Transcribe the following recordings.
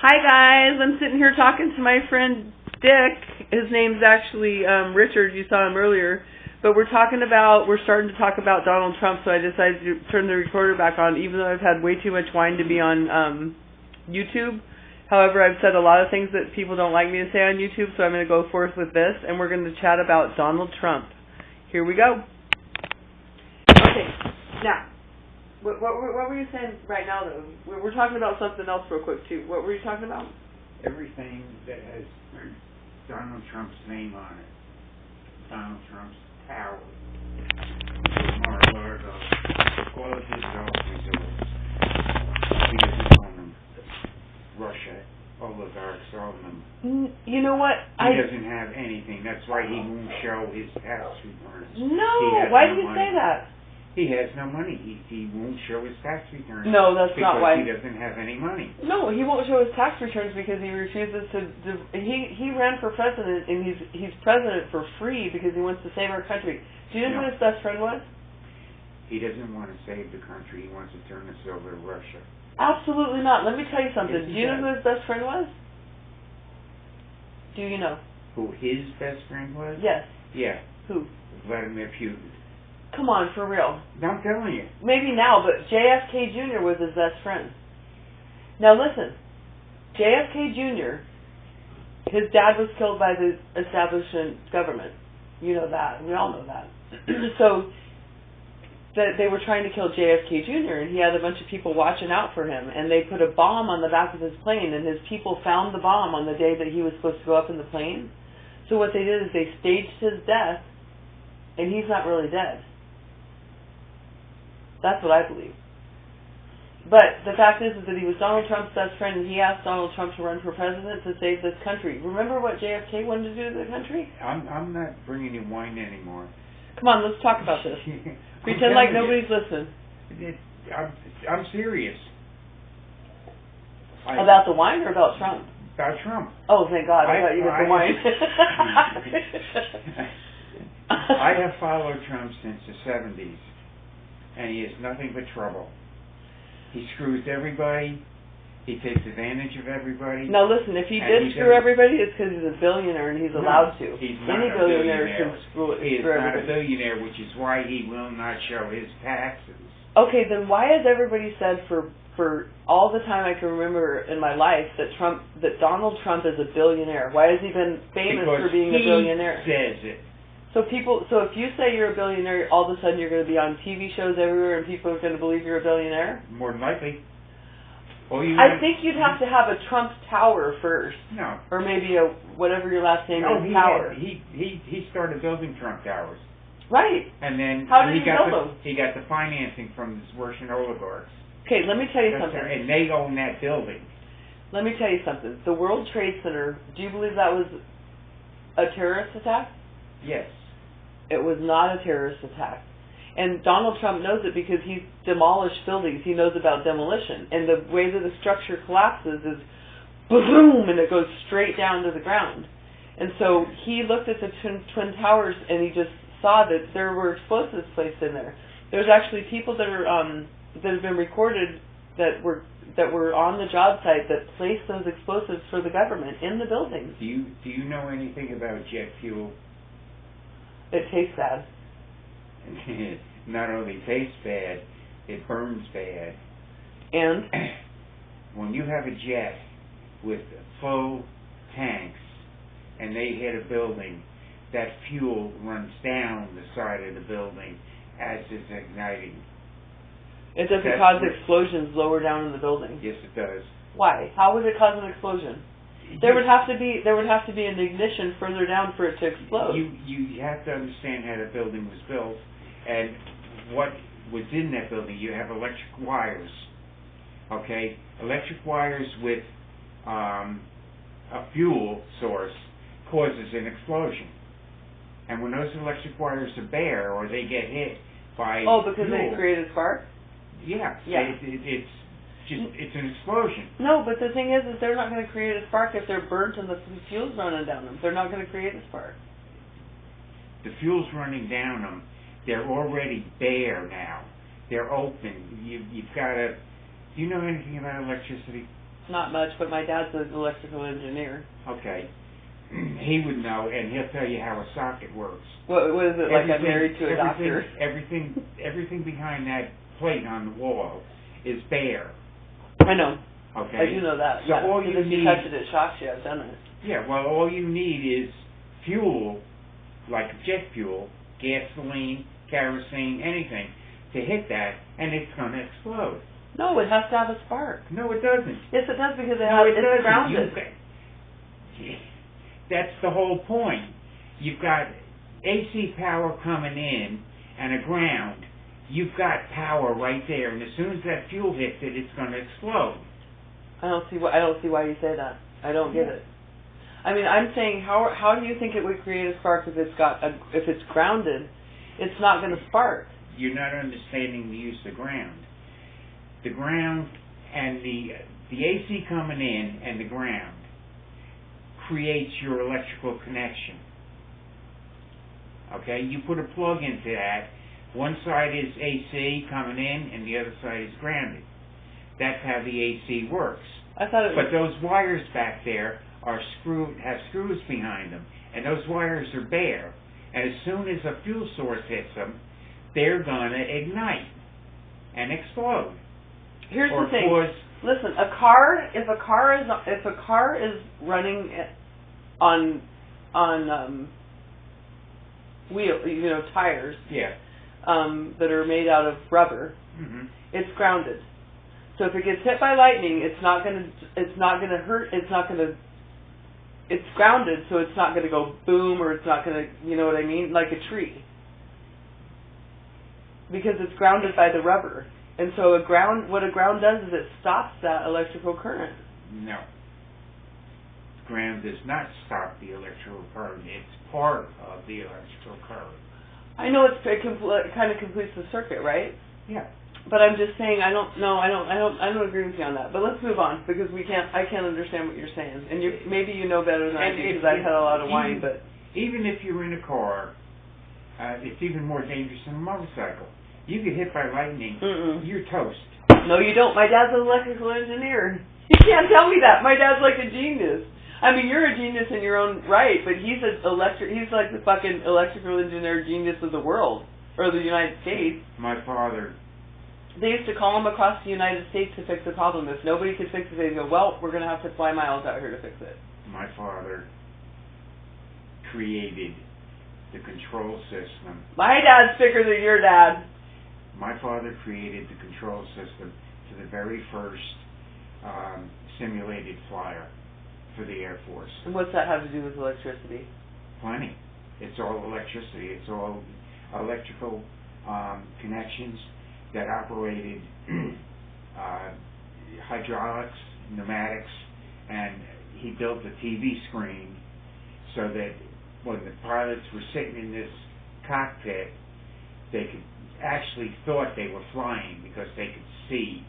Hi guys, I'm sitting here talking to my friend Dick. His name's actually Richard, you saw him earlier. But we're starting to talk about Donald Trump, so I decided to turn the recorder back on, even though I've had way too much wine to be on YouTube. However, I've said a lot of things that people don't like me to say on YouTube, so I'm going to go forth with this, and we're going to chat about Donald Trump. Here we go. Okay, now. What were you saying right now, though? We're talking about something else real quick, too. What were you talking about? Everything that has Donald Trump's name on it. Donald Trump's tower. Mar-a-Lago. All of his golf resorts. He doesn't own them. Russia. Oligarchs own them. You know what? He doesn't have anything. That's why he won't show his tax returns. No! Why do you say that? He has no money. He won't show his tax returns. No, that's not why. Because he doesn't have any money. No, he won't show his tax returns because he refuses to. He ran for president, and he's president for free because he wants to save our country. Do you know who his best friend was? He doesn't want to save the country. He wants to turn us over to Russia. Absolutely not. Let me tell you something. Yes, Do you know who his best friend was? Do you know? Who his best friend was? Yes. Yeah. Who? Vladimir Putin. Come on, for real. I'm telling you. Maybe now, but JFK Jr. was his best friend. Now listen, JFK Jr., his dad was killed by the establishment government. You know that. We all know that. So they were trying to kill JFK Jr., and he had a bunch of people watching out for him, and they put a bomb on the back of his plane, and his people found the bomb on the day that he was supposed to go up in the plane. So what they did is they staged his death, and he's not really dead. That's what I believe. But the fact is that he was Donald Trump's best friend, and he asked Donald Trump to run for president to save this country. Remember what JFK wanted to do to the country? I'm not bringing you wine anymore. Come on, let's talk about this. Pretend like nobody's listening. I'm serious. About the wine or about Trump? About Trump. Oh, thank God. I thought you meant the wine. I have followed Trump since the 70s. And he has nothing but trouble. He screws everybody. He takes advantage of everybody. Now listen, if he did screw everybody, it's because he's a billionaire and he's allowed to. He's not Any a billionaire. Can screw He is everybody. not a billionaire, which is why he will not show his taxes. Okay, then why has everybody said for all the time I can remember in my life that Donald Trump is a billionaire? Why has he been famous for being a billionaire? Because he says it. So if you say you're a billionaire, all of a sudden you're going to be on TV shows everywhere and people are going to believe you're a billionaire? More than likely. I think you'd have to have a Trump Tower first. No. Or maybe a, whatever your last name is, Tower. He started building Trump Towers. Right. And then How did he build them? He got the financing from the Russian oligarchs. Okay, let me tell you something. And they own that building. Let me tell you something. The World Trade Center, do you believe that was a terrorist attack? Yes. It was not a terrorist attack. And Donald Trump knows it because he's demolished buildings. He knows about demolition. And the way that the structure collapses is boom, and it goes straight down to the ground. And so he looked at the Twin Towers and he just saw that there were explosives placed in there. There's actually people that have been recorded that were on the job site that placed those explosives for the government in the buildings. Do you know anything about jet fuel? It tastes bad. Not only tastes bad, it burns bad. And? When you have a jet with full tanks and they hit a building, that fuel runs down the side of the building as it's igniting. It doesn't cause explosions lower down in the building? Yes, it does. Why? How would it cause an explosion? There would have to be an ignition further down for it to explode. You have to understand how the building was built and what was in that building. You have electric wires, okay? Electric wires with a fuel source causes an explosion. And when those electric wires are bare or they get hit by because they create a spark? Yeah. It's an explosion. No, but the thing is they're not going to create a spark if they're burnt and the fuel's running down them. They're not going to create a spark. The fuel's running down them. They're already bare now. They're open. You've got to... Do you know anything about electricity? Not much, but my dad's an electrical engineer. Okay. He would know, and he'll tell you how a socket works. What is it, like I'm married to a doctor? Everything behind that plate on the wall is bare. I know. Okay. I do know that. So all you if need, you touch it, it shocks you. I've done it. Yeah, well, all you need is fuel, like jet fuel, gasoline, kerosene, anything, to hit that, and it's going to explode. No, it has to have a spark. No, it doesn't. Yes, it does, because it's grounded. That's the whole point. You've got AC power coming in and a ground. You've got power right there, and as soon as that fuel hits it, it's going to explode. I don't see why you say that. I don't get it. I mean, I'm saying, how do you think it would create a spark if it's grounded? It's not going to spark. You're not understanding the use of ground. The ground and the AC coming in and the ground creates your electrical connection. Okay, you put a plug into that. One side is AC coming in, and the other side is grounded. That's how the AC works. But those wires back there have screws behind them, and those wires are bare. And as soon as a fuel source hits them, they're gonna ignite and explode. Here's the thing. Listen, if a car is running on tires, that are made out of rubber, it's grounded. So if it gets hit by lightning, it's not gonna hurt. It's grounded, so it's not gonna go boom, or it's not gonna, you know what I mean, like a tree, because it's grounded by the rubber. And so what a ground does is it stops that electrical current. No. Ground does not stop the electrical current. It's part of the electrical current. I know it kind of completes the circuit, right? Yeah. But I'm just saying, I don't agree with you on that. But let's move on, because I can't understand what you're saying, and maybe you know better than I do, because I've had a lot of wine. But even if you're in a car, it's even more dangerous than a motorcycle. You get hit by lightning, you're toast. No, you don't. My dad's an electrical engineer. You can't tell me that. My dad's like a genius. I mean, you're a genius in your own right, but he's like the fucking electrical engineer genius of the world, or the United States. My father. They used to call him across the United States to fix the problem. If nobody could fix it, they'd go, well, we're going to have to fly miles out here to fix it. My father created the control system. My dad's bigger than your dad. My father created the control system to the very first simulated flyer for the Air Force. And what's that have to do with electricity? Plenty. It's all electricity. It's all electrical connections that operated hydraulics, pneumatics, and he built a TV screen so that when the pilots were sitting in this cockpit, they could actually thought they were flying because they could see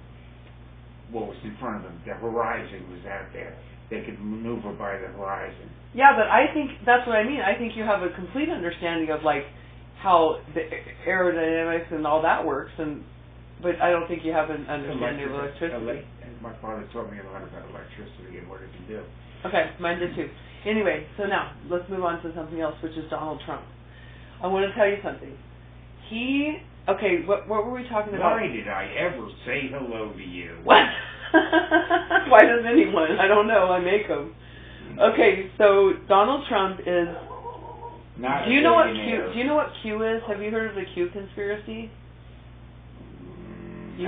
what was in front of them. The horizon was out there. They could maneuver by the horizon. Yeah, but I think that's what I mean. I think you have a complete understanding of like how the aerodynamics and all that works, but I don't think you have an understanding of electricity. My father taught me a lot about electricity and what it can do. Okay, mine did too. Anyway, so now let's move on to something else, which is Donald Trump. I want to tell you something. What were we talking about? Why did I ever say hello to you? What? Why does anyone? I don't know. I make them. Okay, so Donald Trump is. Do you know what Q is? Have you heard of the Q conspiracy? You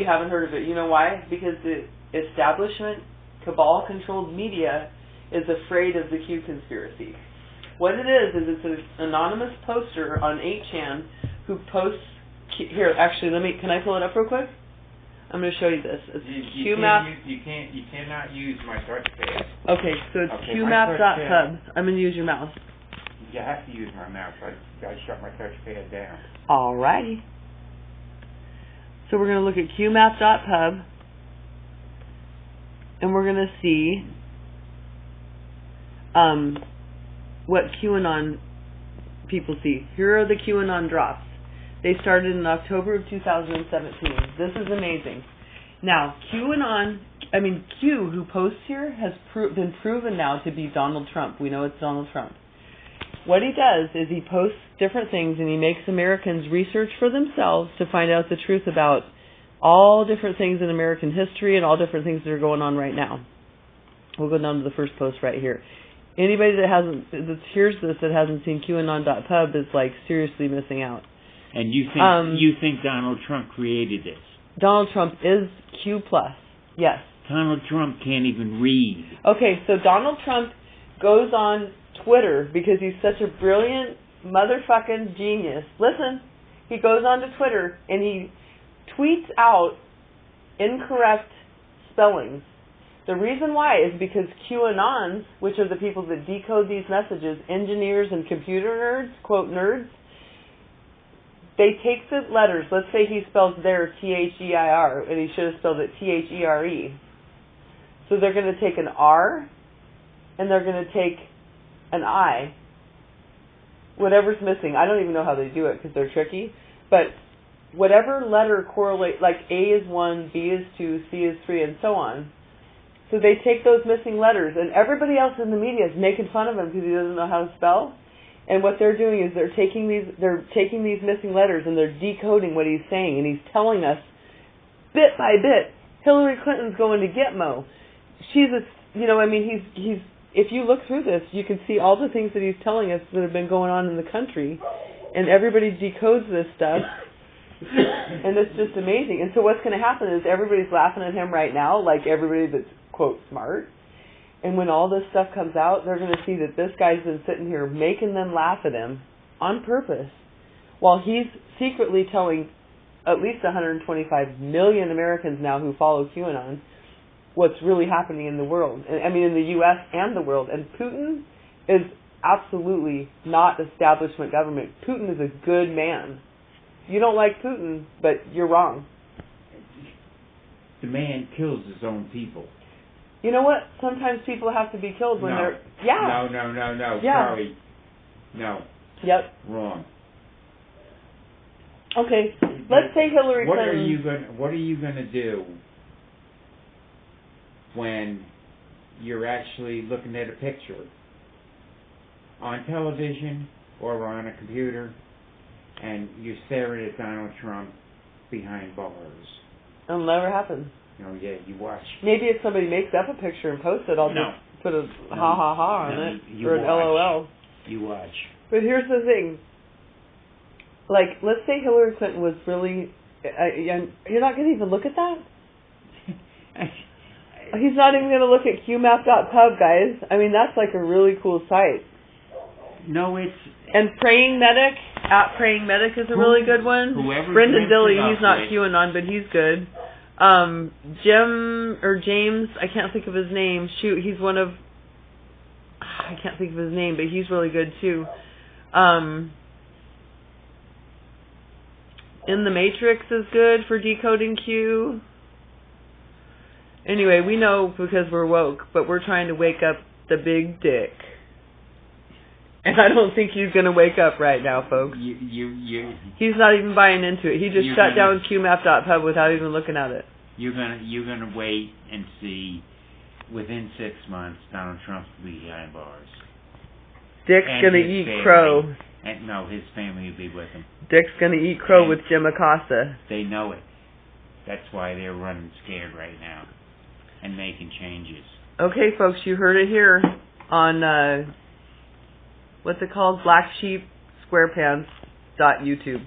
haven't heard of it. You know why? Because the establishment, cabal-controlled media is afraid of the Q conspiracy. What it is it's an anonymous poster on 8chan who posts. Here, actually, can I pull it up real quick? I'm going to show you this. It's QMap. You cannot use my touchpad. Okay, so it's QMap.pub. I'm going to use your mouse. You have to use my mouse. I shut my touchpad down. Alrighty. So we're going to look at QMap.pub, and we're going to see what QAnon people see. Here are the QAnon drops. They started in October of 2017. This is amazing. Now, QAnon Q, who posts here, has been proven now to be Donald Trump. We know it's Donald Trump. What he does is he posts different things and he makes Americans research for themselves to find out the truth about all different things in American history and all different things that are going on right now. We'll go down to the first post right here. Anybody that hears this that hasn't seen QAnon.pub is like seriously missing out. And you think Donald Trump created this? Donald Trump is Q+. Yes. Donald Trump can't even read. Okay, so Donald Trump goes on Twitter because he's such a brilliant motherfucking genius. Listen, he goes on to Twitter and he tweets out incorrect spellings. The reason why is because QAnons, which are the people that decode these messages, engineers and computer nerds, quote nerds, they take the letters. Let's say he spells their T-H-E-I-R, and he should have spelled it T-H-E-R-E. So they're going to take an R, and they're going to take an I. Whatever's missing. I don't even know how they do it because they're tricky. But whatever letter correlates, like A is 1, B is 2, C is 3, and so on. So they take those missing letters, and everybody else in the media is making fun of him because he doesn't know how to spell. And what they're doing is they're taking these missing letters and they're decoding what he's saying, and he's telling us bit by bit, Hillary Clinton's going to Gitmo. She's he's if you look through this, you can see all the things that he's telling us that have been going on in the country, and everybody decodes this stuff. And it's just amazing. And so what's going to happen is everybody's laughing at him right now, like everybody that's, quote, smart. And when all this stuff comes out, they're going to see that this guy's been sitting here making them laugh at him on purpose, while he's secretly telling at least 125 million Americans now who follow QAnon what's really happening in the world. I mean, in the U.S. and the world. And Putin is absolutely not establishment government. Putin is a good man. You don't like Putin, but you're wrong. The man kills his own people. You know what? Sometimes people have to be killed when they're... Yeah. No. Yeah. Sorry. No. Yep. Wrong. Okay. Let's say Hillary Clinton... What are you going to do when you're actually looking at a picture on television or on a computer and you're staring at Donald Trump behind bars? It'll never happen. Oh, yeah, you watch. Maybe if somebody makes up a picture and posts it, I'll just put a ha-ha-ha on it, or an LOL. You watch. But here's the thing. Like, let's say Hillary Clinton was really... you're not going to even look at that? He's not even going to look at qmap.pub, guys. I mean, that's like a really cool site. No, it's... And Praying Medic, @PrayingMedic is a really good one. Brendan Dilley, he's not QAnon, but he's good. James, I can't think of his name. Shoot, he's one of... I can't think of his name, but he's really good too. In the Matrix is good for decoding Q. Anyway, we know because we're woke, but we're trying to wake up the big dick. And I don't think he's going to wake up right now, folks. He's not even buying into it. He just shut down qmap.pub without even looking at it. You're gonna wait and see. Within 6 months, Donald Trump will be behind bars. Dick's going to eat crow. And no, his family will be with him. Dick's going to eat crow with Jim Acosta. They know it. That's why they're running scared right now and making changes. Okay, folks, you heard it here on, what's it called? Black Sheep SquarePants.YouTube.